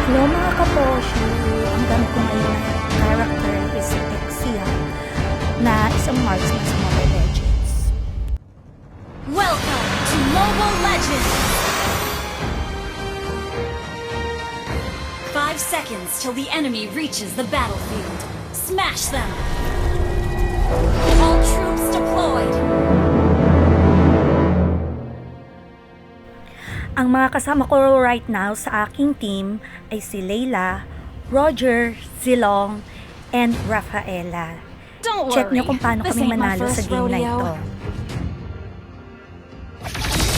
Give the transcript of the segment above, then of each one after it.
Hello mga kaposyo! Ang gamit ko ngayon na character is si Exia na isang marksman sa Mobile Legends. Welcome to Mobile Legends! 5 seconds till the enemy reaches the battlefield. Smash them! All troops deployed! Ang mga kasama ko right now sa aking team ay si Layla, Roger, Zilong, and Rafaela. Don't Check worry, nyo kung paano this kami ain't my manalo sa first game na ito. rodeo.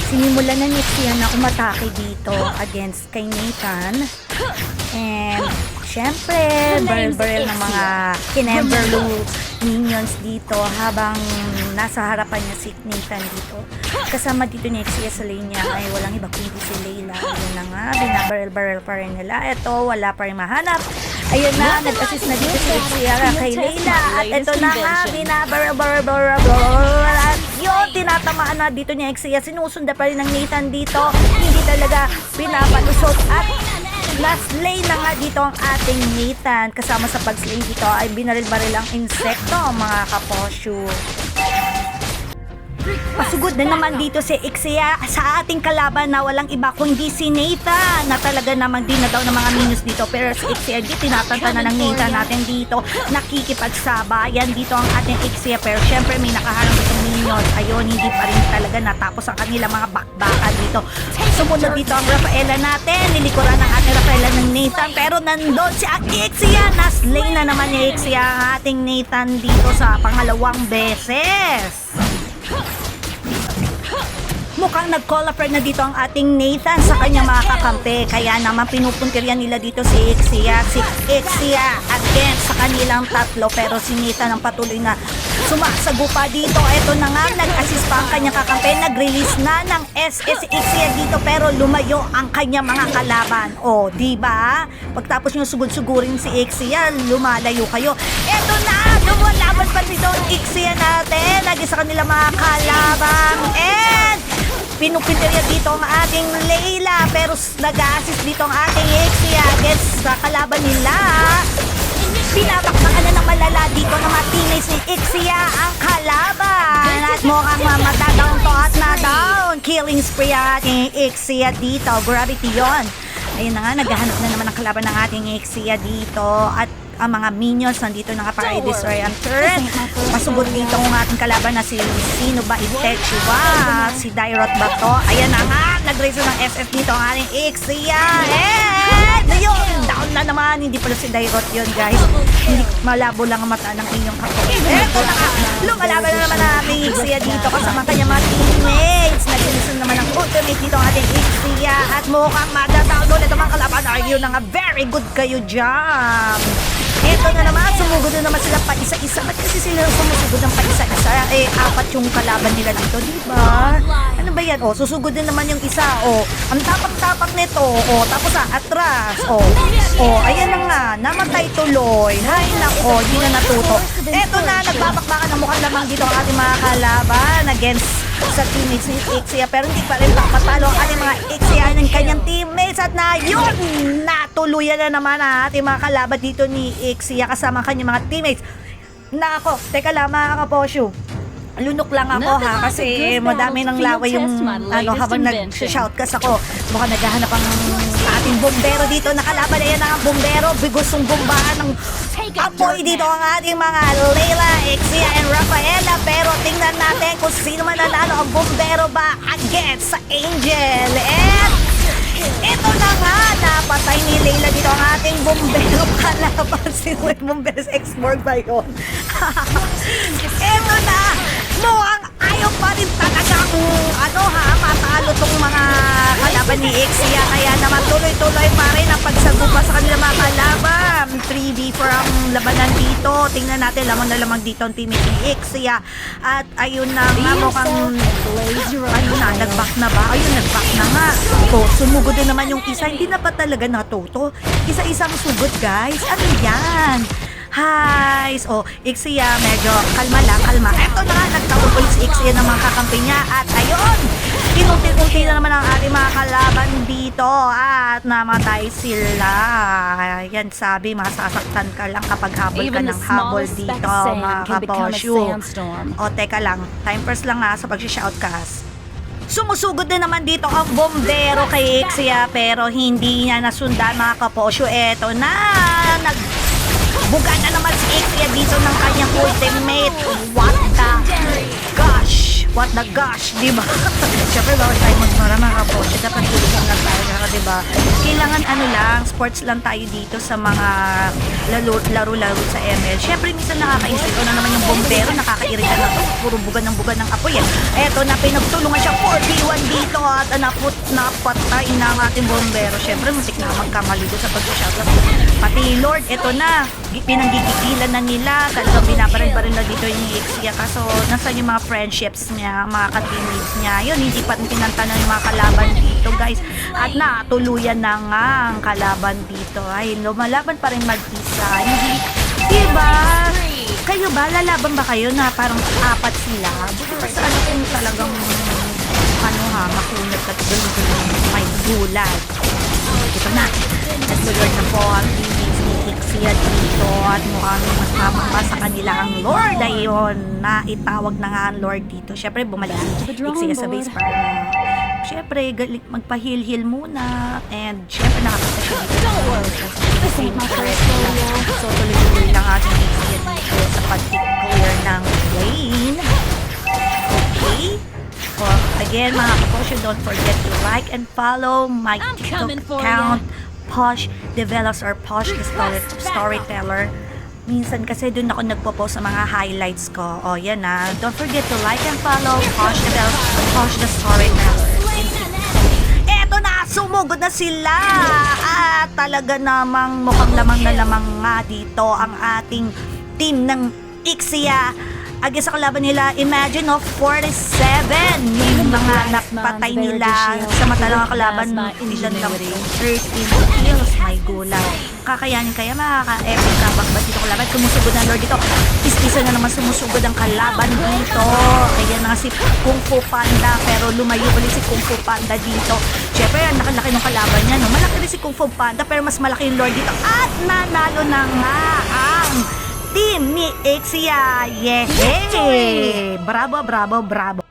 Sinimulan na ni Exia na umatake dito against kay Nathan. And syempre, barrel-barrel ng mga kinemberlu minions dito habang nasa harapan niya si Nathan dito. Kasama dito ni Exia sa lane niya ay walang iba kundi si Layla. Ayun na nga, binabarrel-barrel pa rin nila. Ito, wala pa rin mahanap. Ayun na, nag-assist na dito si Exia kay Layla. At ito na nga, binabarrel-barrel. At yun, tinatamaan na dito ni Exia. Sinusunda pa rin ng Nathan dito. Hindi talaga pinapalusot. At last lane na nga dito ang ating Nathan. Kasama sa pag-slay dito ay binaril-baril ang insekto, mga kaposyo. Pasugod na naman dito si Exia sa ating kalaban na walang iba kundi si Nathan na talaga naman din na daw ng mga minions dito, pero si Exia di tinatanta na ng Nathan natin dito, nakikipagsabayan dito ang ating Exia, pero syempre may nakaharang itong minions. Ayun, hindi pa rin talaga natapos ang kanila mga bakbakan dito. Sumunod dito ang Rafaela natin, nilikuran ng ating Rafaela ng Nathan, pero nandun si Exia, na-slay na naman ni Exia ang ating Nathan dito sa pangalawang beses. Mukhang nag-call-a-friend na dito ang ating Nathan sa kanyang mga kakampi. Kaya naman pinupuntiryan nila dito si Exia against sa kanilang tatlo. Pero si Nathan ang patuloy na sumasagupa dito. Ito na nga, nag-assist pa ang kanyang kakampi. Nag-release na ng SS si Exia dito pero lumayo ang kanyang mga kalaban. O, diba? Pagtapos nyo sugod-sugurin si Exia, lumalayo kayo. Ito na! Lumalaban pa dito ang Exia natin. Lagi sa kanilang mga kalaban. And pinupinteriya dito ang ating Layla pero nag-assist dito ang ating Exia against sa kalaban nila. Pinapakpakan na ng malala dito ng mga teammates ni Exia ang kalaban at mukhang matadaon to at na-down. Killing spree ang ating Exia dito. Gravity yon. Ayun na nga, naghahanap na naman ang kalaban ng ating Exia dito at ang mga minions nandito na nga para i-destroy ang turret. Pasugod dito ang ating kalaban na si sino ba? Itechiwa, si Dairot ba to? Ayan na nga, nag-raise ng SF dito ang ating Exia. And yun, down na naman. Hindi pala si Dairot yun, guys. Hindi malabo lang ang mata ng inyong kapatid. Eto na nga, lumalaban na naman ang ating Exia dito kasama kanya mga teammates. Nag-release naman ang ultimate dito ang ating Exia at mukhang madadaon ulit ang mga kalaban. Ayun na nga, very good kayo dyan. Eto na naman, sumugod na naman sila pa isa-isa. Ba't kasi sila sumusugod ng pa isa-isa? Eh, apat yung kalaban nila dito, diba? Ano ba yan? O, susugod na naman yung isa. O, ang tapak-tapak nito. O, tapos atras. O, ayan na nga, namatay tuloy. Hay, nako, hindi na natuto. Eto na, nagbabakbakan ng mukhang lamang dito ang ating mga kalaban against sa teammates ni Exia, pero hindi pa rin patalo ang ating mga Exia ng kanyang teammates at na yun, natuluyan na naman ang ating mga kalaban dito ni Exia kasama ang kanyang mga teammates. Nako, teka lang mga kaposyo, lunok lang ako ha kasi madami ng laway yung habang nag-shout kasi ako mukhang naghahanap ang ating bombero dito, nakalaban na yan ang bombero, bigos yung bombahan ng apoy dito ang ating mga Layla, Exia, and Rafaela, pero tingnan natin kung sino man nanalo, ang bombero ba against sa Angel. And ito na nga, napatay ni Layla dito ang ating bombero kalaban. Sino yung bombero sa X-Borg ba yun? Ito na, mukhang ayaw pa rin talagang matalo tong mga kalaban ni Exia, kaya naman tuloy-tuloy pa rin ang pagsagupa sa kanila mga kalaban. 3v4 ang labanan dito. Tingnan natin, lamang na lamang dito ang teammate ni Exia. At ayun na nga, mukhang nag-back na ba? Ayun, nag-back na nga. So, sumugod din naman yung isa. Hindi na pa talaga natuto. Isa-isang sugod, guys. Ano yan? Hi! So, Exia, medyo kalma lang, kalma. Eto na nga, nagtawag ulit si Exia ng mga kakampi niya. At ayun, pinunti ulti na naman ang ating mga kalaban dito at namatay sila. Yan sabi, masasaktan ka lang kapag habol ka Even the ng habol smallest speck dito, of sand mga can become a kaposyo. sandstorm. O teka lang, time first lang sa pag-shoutcast. Sumusugod na naman dito ang bombero kay Ixia pero hindi niya nasundan, mga kaposyo. Eto na, nagbuga na naman si Ixia dito ng kanyang ultimate. What the gosh? What the gosh, di ba? Siyempre, bawal tayo magmara, mga kaposyo. Dapat tulungan lang tayo, di ba? Kailangan lang, sports lang tayo dito sa mga laro-laro sa ML. Siyempre, minsan nakakaisip ko na naman yung bombero, nakakairita na to. Puro buga ng apoy. Eto na, pinagtulungan siya 4v1 dito at napatay na ang ating bombero. Siyempre, muntik na magkamali doon sa pag-shoutout. Pati Lord, eto na, pinanggigigilan na nila. Talagang binabaril-baril na dito yung Ixia. Kaso, nasan yung mga friendships niya, mga ka-teammates niya. Yun, hindi pa tinantanan yung mga kalaban dito, guys. At natuluyan na nga ang kalaban dito. Ay, lumalaban pa rin mag-isa. Hindi, diba? Kayo ba? Lalaban ba kayo na parang apat sila? Buti pa sa ano kung talagang makunat at gulong may gulat. Ito na. Nag-lord na po ang teammates ni Ixia dito at mukhang mas mababa sa kanila ang Lord. Ayun, naitawag na nga ang Lord dito. Syempre, bumalik si Ixia sa base para syempre, magpa-heal-heal muna. And syempre, nakapunta siya dito. This ain't my first rodeo. So, tuloy-tuloy lang ating Ixia dito sa pag-clear ng lane. Okay? So, again, mga kaposyo, don't forget to like and follow my I'm TikTok coming for account, Posh Develops or Posh the Storyteller. Minsan kasi dun ako nagpo-post sa mga highlights ko. O, yan don't forget to like and follow Posh Develops or Posh the Storyteller. Eto na, sumugod na sila! At talaga namang mukhang lamang na lamang nga dito ang ating team ng Ixia. Agi sa kalaban nila, imagine 47 yung mga napatay nila sa mata ng kalaban nila ng 13 kills. My gulang. Kakayanin kaya makaka-epic kabak ba dito kalaban? Sumusugod na Lord dito. Ispisa na naman sumusugod ang kalaban dito. Kaya na si Kung Fu Panda pero lumayo ulit si Kung Fu Panda dito. Siyempre, nakalaki ng kalaban niya. No? Malaki rin si Kung Fu Panda pero mas malaki yung Lord dito. At nanalo na nga ang team ni Ixia. Yehey! Bravo, bravo, bravo.